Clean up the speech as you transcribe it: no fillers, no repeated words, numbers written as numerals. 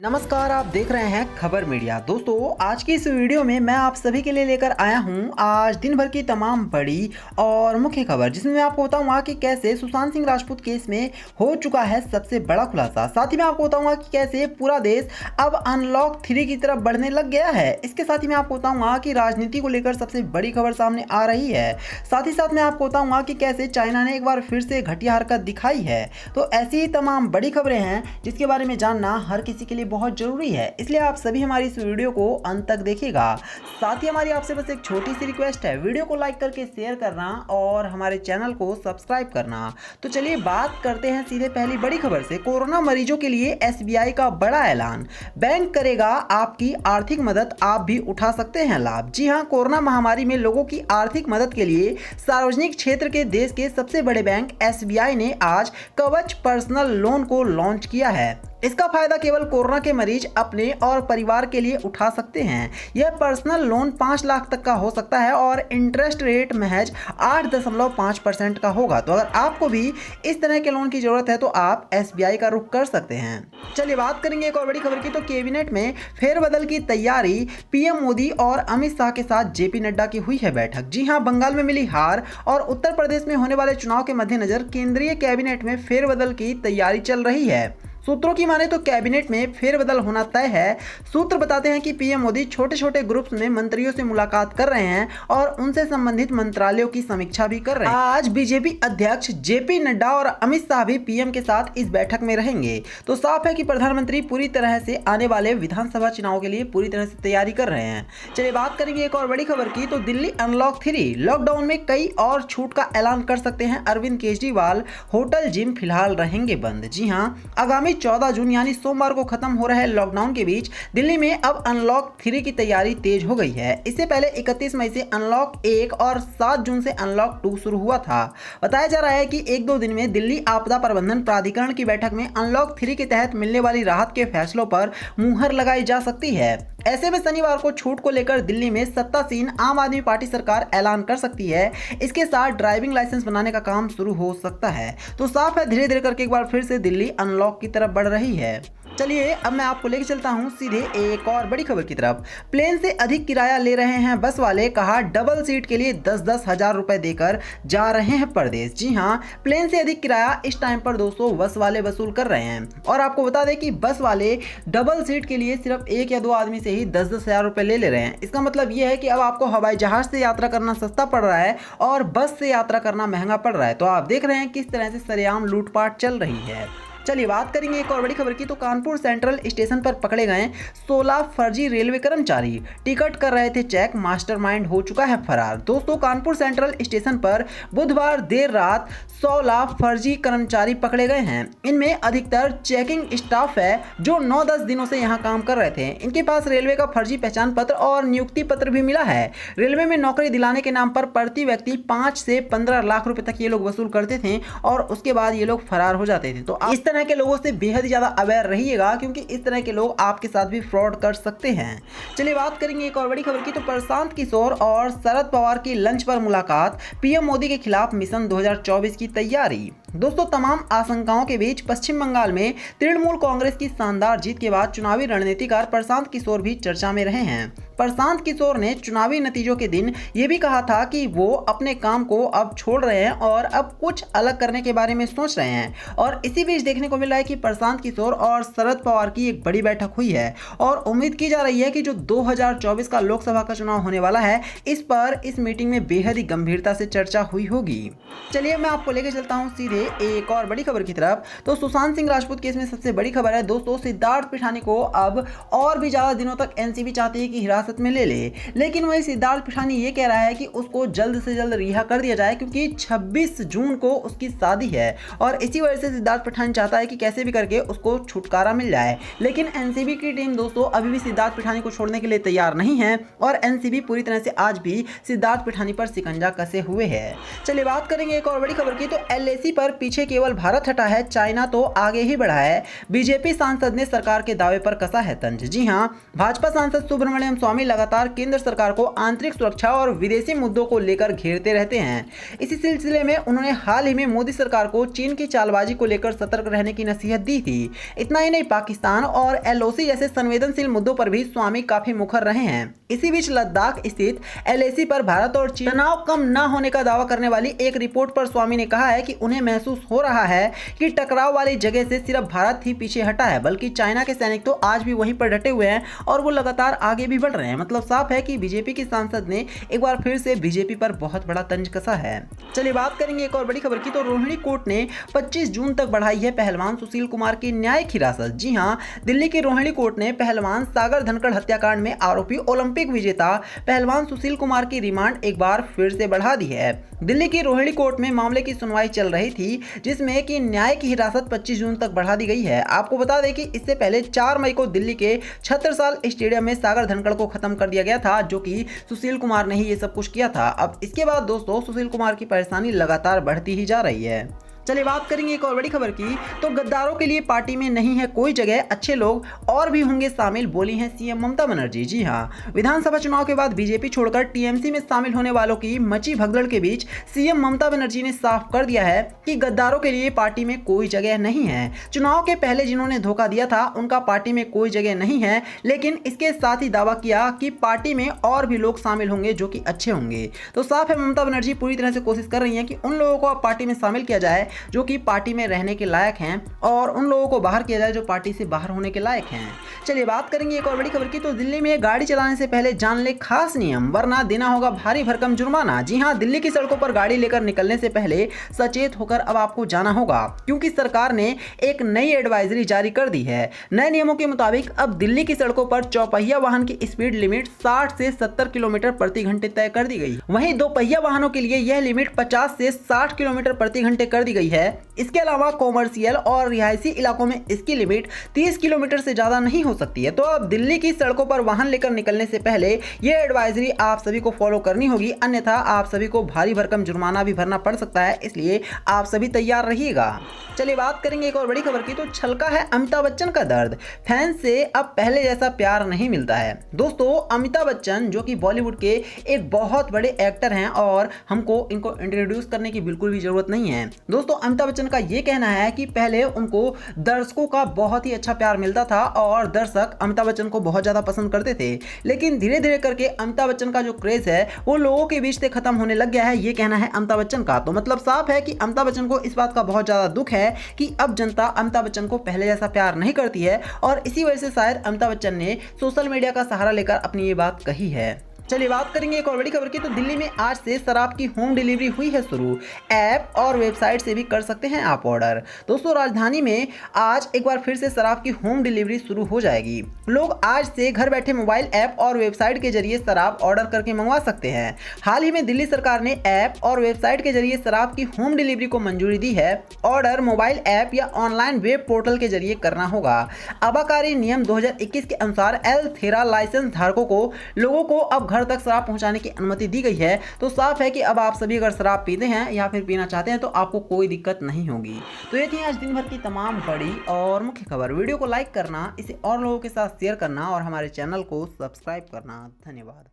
नमस्कार, आप देख रहे हैं खबर मीडिया। दोस्तों, आज की इस वीडियो में मैं आप सभी के लिए लेकर आया हूं आज दिन भर की तमाम बड़ी और मुख्य खबर, जिसमें मैं आपको बताऊंगा कि कैसे सुशांत सिंह राजपूत केस में हो चुका है सबसे बड़ा खुलासा। साथ ही मैं आपको बताऊंगा कि कैसे पूरा देश अब अनलॉक 3 की तरफ बढ़ने लग गया है। इसके साथ ही मैं आपको बताऊंगा कि राजनीति को लेकर सबसे बड़ी खबर सामने आ रही है। साथ ही साथ मैं आपको बताऊंगा कि कैसे चाइना ने एक बार फिर से घटिया हरकत दिखाई है। तो ऐसी ही तमाम बड़ी खबरें हैं जिसके बारे में जानना हर किसी के लिए बहुत जरूरी है, इसलिए आप सभी हमारी इस वीडियो को अंत तक देखिएगा। साथ ही हमारी आपसे बस एक छोटी सी रिक्वेस्ट है, वीडियो को लाइक करके शेयर करना और हमारे चैनल को सब्सक्राइब करना। तो चलिए बात करते हैं सीधे पहली बड़ी खबर से। कोरोना मरीजों के लिए एसबीआई का बड़ा ऐलान, बैंक करेगा आपकी आर्थिक मदद, आप भी उठा सकते हैं लाभ। जी हां, कोरोना महामारी में लोगों की आर्थिक मदद के लिए सार्वजनिक क्षेत्र के देश के सबसे बड़े बैंक एसबीआई ने आज कवच पर्सनल लोन को लॉन्च किया है। इसका फायदा केवल कोरोना के मरीज अपने और परिवार के लिए उठा सकते हैं। यह पर्सनल लोन 5 लाख तक का हो सकता है और इंटरेस्ट रेट महज 8.5% का होगा। तो अगर आपको भी इस तरह के लोन की जरूरत है तो आप एसबीआई का रुख कर सकते हैं। चलिए बात करेंगे एक और बड़ी खबर की। तो कैबिनेट में फेरबदल की तैयारी, पीएम मोदी और अमित शाह के साथ जेपी नड्डा की हुई है बैठक। जी हां, बंगाल में मिली हार और उत्तर प्रदेश में होने वाले चुनाव के मद्देनजर केंद्रीय कैबिनेट में फेरबदल की तैयारी चल रही है। सूत्रों की माने तो कैबिनेट में फेरबदल होना तय है। सूत्र बताते हैं कि पीएम मोदी छोटे छोटे ग्रुप्स में मंत्रियों से मुलाकात कर रहे हैं और उनसे संबंधित मंत्रालयों की समीक्षा भी कर रहे हैं। आज बीजेपी अध्यक्ष जेपी नड्डा और अमित शाह भी पीएम के साथ इस बैठक में रहेंगे। तो साफ है कि प्रधानमंत्री पूरी तरह से आने वाले विधानसभा चुनाव के लिए पूरी तरह से तैयारी कर रहे हैं। चलिए बात करेंगे एक और बड़ी खबर की। तो दिल्ली अनलॉक 3, लॉकडाउन में कई और छूट का ऐलान कर सकते हैं अरविंद केजरीवाल। होटल जिम फिलहाल रहेंगे बंद। जी हाँ, आगामी 14 जून यानी सोमवार को खत्म हो रहे लॉकडाउन के बीच दिल्ली में अब अनलॉक 3 की तैयारी तेज हो गई है। इससे पहले 31 मई से अनलॉक 1 और 7 जून से अनलॉक 2 शुरू हुआ था। बताया जा रहा है कि 1-2 दिन में दिल्ली आपदा प्रबंधन प्राधिकरण की बैठक में अनलॉक 3 के तहत मिलने वाली राहत के फैसलों पर मुहर लगाई जा सकती है। ऐसे में शनिवार को छूट को लेकर दिल्ली में सत्तासीन आम आदमी पार्टी सरकार ऐलान कर सकती है। इसके साथ ड्राइविंग लाइसेंस बनाने का काम शुरू हो सकता है। तो साफ है, धीरे धीरे करके एक बार फिर से दिल्ली अनलॉक की तरफ बढ़ रही है। चलिए अब मैं आपको लेकर चलता हूं सीधे एक और बड़ी खबर की तरफ। प्लेन से अधिक किराया ले रहे हैं बस वाले, कहा डबल सीट के लिए 10-10 हजार रुपए देकर जा रहे हैं परदेश। जी हां, प्लेन से अधिक किराया इस टाइम पर दोस्तों बस वाले वसूल कर रहे हैं। और आपको बता दें कि बस वाले डबल सीट के लिए सिर्फ 1 या 2 आदमी से ही 10-10 हजार रुपए ले रहे हैं। इसका मतलब यह है कि अब आपको हवाई जहाज से यात्रा करना सस्ता पड़ रहा है और बस से यात्रा करना महंगा पड़ रहा है। तो आप देख रहे हैं किस तरह से सरेआम लूटपाट चल रही है। चलिए बात करेंगे एक और बड़ी खबर की। तो कानपुर सेंट्रल स्टेशन पर पकड़े गए 16 फर्जी रेलवे कर्मचारी, टिकट कर रहे थे चेक, मास्टरमाइंड हो चुका है फरार। दोस्तों, कानपुर सेंट्रल स्टेशन पर बुधवार देर रात 16 फर्जी कर्मचारी पकड़े गए हैं। इनमें अधिकतर चेकिंग स्टाफ है जो 9-10 दिनों से यहां काम कर रहे थे। इनके पास रेलवे का फर्जी पहचान पत्र और नियुक्ति पत्र भी मिला है। रेलवे में नौकरी दिलाने के नाम पर प्रति व्यक्ति 5 से 15 लाख रुपए तक ये लोग वसूल करते थे और उसके बाद ये लोग फरार हो जाते थे। तो इस तरह के लोगों से बेहद ज्यादा अवेयर रहिएगा, क्योंकि इस तरह के लोग आपके साथ भी फ्रॉड कर सकते हैं। चलिए बात करेंगे एक और बड़ी खबर की। तो प्रशांत किशोर और शरद पवार की लंच पर मुलाकात, पीएम मोदी के खिलाफ मिशन 2024 की तैयारी। दोस्तों, तमाम आशंकाओं के बीच पश्चिम बंगाल में तृणमूल कांग्रेस की शानदार जीत के बाद चुनावी रणनीतिकार प्रशांत किशोर भी चर्चा में रहे हैं। प्रशांत किशोर ने चुनावी नतीजों के दिन यह भी कहा था कि वो अपने काम को अब छोड़ रहे हैं और अब कुछ अलग करने के बारे में सोच रहे हैं। और इसी बीच देखने को मिल रहा है कि प्रशांत किशोर और शरद पवार की एक बड़ी बैठक हुई है और उम्मीद की जा रही है कि जो 2024 का लोकसभा का चुनाव होने वाला है, इस पर इस मीटिंग में बेहद ही गंभीरता से चर्चा हुई होगी। चलिए मैं आपको लेकर चलता हूं सीधे एक और बड़ी खबर की तरफ। तो सुशांत सिंह राजपूत केस में सबसे बड़ी खबर है दोस्तों, सिद्धार्थ पिठानी को अब और भी ज्यादा दिनों तक एनसीबी चाहती है कि हिरासत में ले लेकिन वही सिद्धार्थ पिठानी ये कह रहा है कि उसको जल्द से जल्द रिहा कर दिया जाए, क्योंकि 26 जून को उसकी शादी है और इसी वजह से सिद्धार्थ पिठानी चाहता है कि कैसे भी करके उसको छुटकारा मिल जाए। लेकिन एनसीबी की टीम दोस्तों अभी भी सिद्धार्थ पिठानी को छोड़ने के लिए तैयार नहीं है और एनसीबी पूरी तरह से आज भी सिद्धार्थ पिठानी पर शिकंजा कसे हुए है। चलिए बात करेंगे एक और बड़ी खबर की। तो एलएसी पर पीछे केवल भारत हटा है, चाइना तो आगे ही बढ़ा है। बीजेपी सांसद ने सरकार के दावे पर कसा है तंज। जी हां, भाजपा सांसद सुब्रमण्यम स्वामी स्वामी लगातार केंद्र सरकार को आंतरिक सुरक्षा और विदेशी मुद्दों को लेकर घेरते रहते हैं। इसी सिलसिले में उन्होंने हाल ही में मोदी सरकार को चीन की चालबाजी को लेकर सतर्क रहने की नसीहत दी थी। इतना ही नहीं, पाकिस्तान और LOC जैसे संवेदनशील मुद्दों पर भी स्वामी काफी मुखर रहे हैं। इसी बीच लद्दाख स्थित LAC पर भारत और चीन तनाव कम न होने का दावा करने वाली एक रिपोर्ट पर स्वामी ने कहा है कि उन्हें महसूस हो रहा है कि टकराव वाली जगह से सिर्फ भारत ही पीछे हटा है, बल्कि चाइना के सैनिक तो आज भी वहीं पर डटे हुए हैं और वो लगातार आगे भी बढ़ रहे हैं। मतलब साफ है कि बीजेपी की सांसद ने एक बार फिर से बीजेपी पर बहुत बड़ा तंज कसा है। चलिए बात करेंगे एक और बड़ी खबर की। तो रोहिणी कोर्ट ने 25 जून तक बढ़ाई है पहलवान सुशील कुमार की न्यायिक हिरासत। जी हां, दिल्ली की रोहिणी कोर्ट ने पहलवान सागर धनखड़ हत्याकांड में आरोपी ओलंपिक विजेता पहलवान सुशील कुमार की रिमांड एक बार फिर से बढ़ा दी है। दिल्ली की रोहिणी कोर्ट में मामले की सुनवाई चल रही थी, जिसमें कि न्यायिक हिरासत 25 जून तक बढ़ा दी गई है। आपको बता दें कि इससे पहले 4 मई को दिल्ली के छत्रसाल स्टेडियम में सागर धनखड़ को खत्म कर दिया गया था, जो कि सुशील कुमार ने ही ये सब कुछ किया था। अब इसके बाद दोस्तों सुशील कुमार की परेशानी लगातार बढ़ती ही जा रही है। चलिए बात करेंगे एक और बड़ी खबर की। तो गद्दारों के लिए पार्टी में नहीं है कोई जगह, अच्छे लोग और भी होंगे शामिल, बोली हैं CM ममता बनर्जी। जी हां, विधानसभा चुनाव के बाद बीजेपी छोड़कर TMC में शामिल होने वालों की मची भगदड़ के बीच CM ममता बनर्जी ने साफ कर दिया है कि गद्दारों के लिए पार्टी में कोई जगह नहीं है। चुनाव के पहले जिन्होंने धोखा दिया था उनका पार्टी में कोई जगह नहीं है, लेकिन इसके साथ ही दावा किया कि पार्टी में और भी लोग शामिल होंगे जो कि अच्छे होंगे। तो साफ है ममता बनर्जी पूरी तरह से कोशिश कर रही है कि उन लोगों को अब पार्टी में शामिल किया जाए जो कि पार्टी में रहने के लायक हैं और उन लोगों को बाहर किया जाए जो पार्टी से बाहर होने के लायक हैं। चलिए बात करेंगे एक और बड़ी खबर की। तो दिल्ली में गाड़ी चलाने से पहले जान ले खास नियम, वरना देना होगा भारी भरकम जुर्माना। जी हां, दिल्ली की सड़कों पर गाड़ी लेकर निकलने से पहले सचेत होकर अब आपको जाना होगा, क्योंकि सरकार ने एक नई एडवाइजरी जारी कर दी है। नए नियमों के मुताबिक अब दिल्ली की सड़कों पर चौपहिया वाहन की स्पीड लिमिट 60 से 70 किलोमीटर प्रति घंटे तय कर दी गई। वहीं दोपहिया वाहनों के लिए यह लिमिट 50 से 60 किलोमीटर प्रति घंटे कर दी गई है। इसके अलावा कॉमर्शियल और रिहायशी इलाकों में इसकी लिमिट 30 किलोमीटर से ज्यादा नहीं हो सकती है। तो अब दिल्ली की सड़कों पर वाहन लेकर निकलने से पहले यह एडवाइजरी आप सभी को फॉलो करनी होगी, अन्यथा आप सभी को भारी भरकम जुर्माना भी भरना पड़ सकता है, इसलिए आप सभी तैयार रहिएगा। चलिए बात करेंगे एक और बड़ी खबर की। तो छलका है अमिताभ बच्चन का दर्द, फैंस से अब पहले जैसा प्यार नहीं मिलता है। दोस्तों अमिताभ बच्चन जो कि बॉलीवुड के एक बहुत बड़े एक्टर हैं और हमको इनको इंट्रोड्यूस करने की बिल्कुल भी जरूरत नहीं है। दोस्तों अमिताभ बच्चन का ये कहना है कि पहले उनको दर्शकों का बहुत ही अच्छा प्यार मिलता था और दर्शक अमिताभ बच्चन को बहुत ज्यादा पसंद करते थे, लेकिन धीरे धीरे करके अमिताभ बच्चन का जो क्रेज है वो लोगों के बीच से खत्म होने लग गया है, ये कहना है अमिताभ बच्चन का। तो मतलब साफ है कि अमिताभ बच्चन को इस बात का बहुत ज्यादा दुख है कि अब जनता अमिताभ बच्चन को पहले जैसा प्यार नहीं करती है और इसी वजह से शायद अमिताभ बच्चन ने सोशल मीडिया का सहारा लेकर अपनी ये बात कही है। चलिए बात करेंगे एक और बड़ी खबर की। तो दिल्ली में आज से शराब की होम डिलीवरी हुई है शुरू, ऐप और वेबसाइट से भी कर सकते हैं आप ऑर्डर। दोस्तों राजधानी में आज एक बार फिर से शराब की होम डिलीवरी शुरू हो जाएगी। लोग आज से घर बैठे मोबाइल ऐप और वेबसाइट के जरिए शराब ऑर्डर करके मंगवा सकते हैं। हाल ही में दिल्ली सरकार ने ऐप और वेबसाइट के जरिए शराब की होम डिलीवरी को मंजूरी दी है। ऑर्डर मोबाइल ऐप या ऑनलाइन वेब पोर्टल के जरिए करना होगा। आबकारी नियम 2021 के अनुसार एल-थेरा लाइसेंस धारकों को लोगों को अब घर तक शराब पहुंचाने की अनुमति दी गई है। तो साफ है कि अब आप सभी अगर शराब पीते हैं या फिर पीना चाहते हैं तो आपको कोई दिक्कत नहीं होगी। तो ये थी आज दिन भर की तमाम बड़ी और मुख्य खबर। वीडियो को लाइक करना, इसे और लोगों के साथ शेयर करना और हमारे चैनल को सब्सक्राइब करना। धन्यवाद।